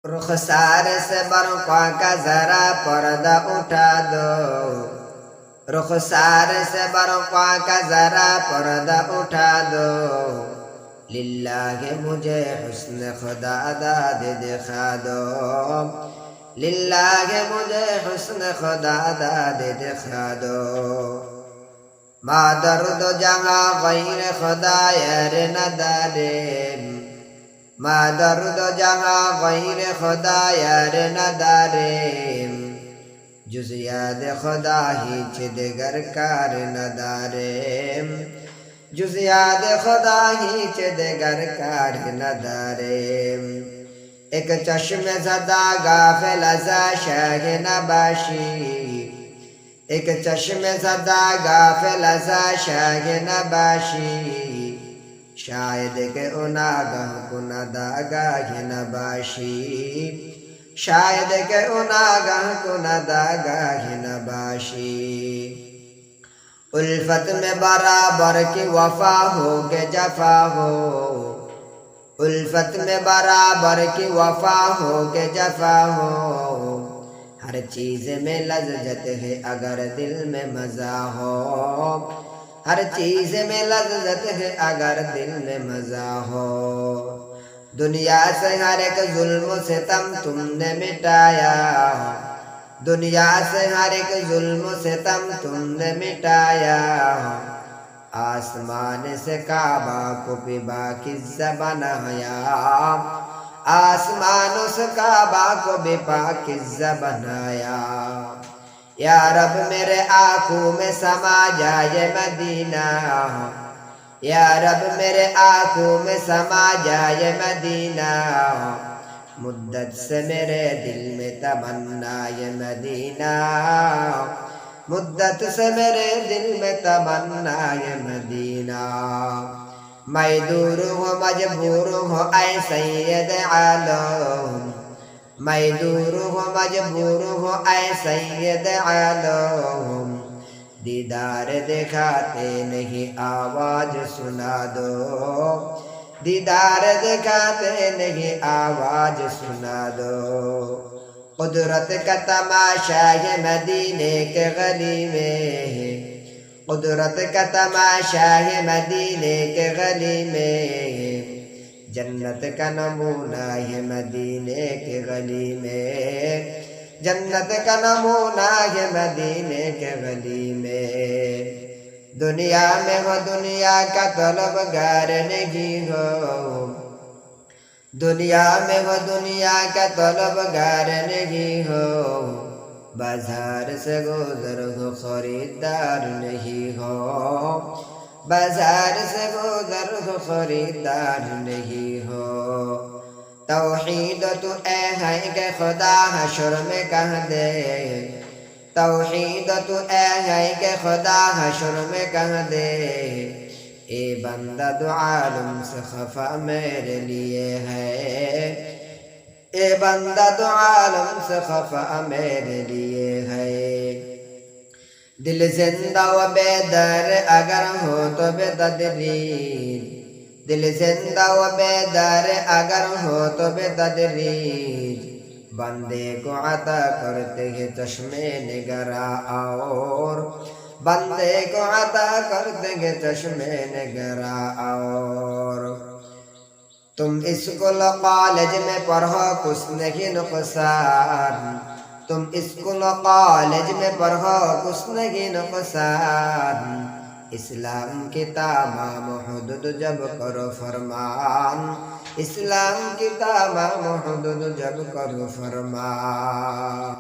رخسار سے برقع کا ذرا پردہ اٹھا دو، رخسار سے برقع کا ذرا پردہ اٹھا دو، للہ مجھے حسن خدا داد دکھا دو، للہ مجھے حسن خدا داد دکھا دو۔ ما درد جہاں غیر خدا یار ندارے، ما درد جہاں غیر خدا یار ندارے، جز یاد خدا ہیچ دگر کار ندارے، جز یاد خدا ہیچ دگر کار ندارے۔ ایک چشم زدہ غافل ازا شاہ نباشی، ایک چشم زدہ غافل ازا شاہ نباشی، شاید کہ اناگاہ کند آگاہ نباشی، شاید کہ اناگاہ کند آگاہ نباشی۔ الفت میں برابر کی وفا ہو کہ جفا ہو، الفت میں برابر کی وفا ہو کہ جفا ہو، ہر چیز میں لذت ہے اگر دل میں مزہ ہو، ہر چیز میں لذت ہے اگر دل میں مزہ ہو۔ دنیا سے ہر ایک ظلم و ستم تم نے مٹایا، دنیا سے ہر ایک ظلم و ستم تم نے مٹایا، آسمان سے کعبہ کو بھی پاکیزہ بنایا، آسمان سے کعبہ کو بھی پاکیزہ بنایا۔ یا رب میرے آنکھوں میں سما جائے مدینہ، یا رب میرے آنکھوں میں سما جائے مدینہ، مدت سے میرے دل میں تمنا یہ مدینہ، مدت سے میرے دل میں تمنا یہ مدینہ۔ میں دور ہوں مجبور ہوں اے سید عالم، میں دور ہوں مجبور ہوں اے سید عالم، دیدار دکھاتے نہیں آواز سنا دو، دیدار دکھاتے نہیں آواز سنا دو۔ قدرت کا تماشا یہ مدینے کے گلی میں ہے، قدرت کا تماشا ہے مدینے کے گلی میں ہے، جنت کا نمونہ ہے مدینے کے گلی میں، جنت کا نمونہ ہے مدینے کے گلی میں۔ دنیا میں ہو دنیا کا طلبگار نہیں ہو، دنیا میں ہو دنیا کا طلبگار نہیں ہو، بازار سے گزر ہو خریدار نہیں ہو، بازار سے گزر ہو خریدار نہیں ہو۔ توحید تو اے ہے کہ خدا حشر میں کہہ دے، توحید تو اے ہے کہ خدا حشر میں کہہ دے، اے بندہ دو عالم سے خفا میرے لیے ہے، اے بندہ دو عالم سے خفا میرے لیے ہے۔ دل زندہ و بیدار اگر ہو تو بے تدریج، دل زندہ و بیدار اگر ہو تو بے تدریج، بندے کو عطا کرتے ہیں چشم نگراں اور، بندے کو عطا کرتے ہیں چشم نگراں اور۔ تم اسکول کالج میں پڑھو کچھ نہیں نقصان، تم اسکول کالج میں پڑھو کچھ نہیں نقصان، اسلام کی تمام حدود جب کرو فرمان، اسلام کی تمام حدود جب کرو فرمان۔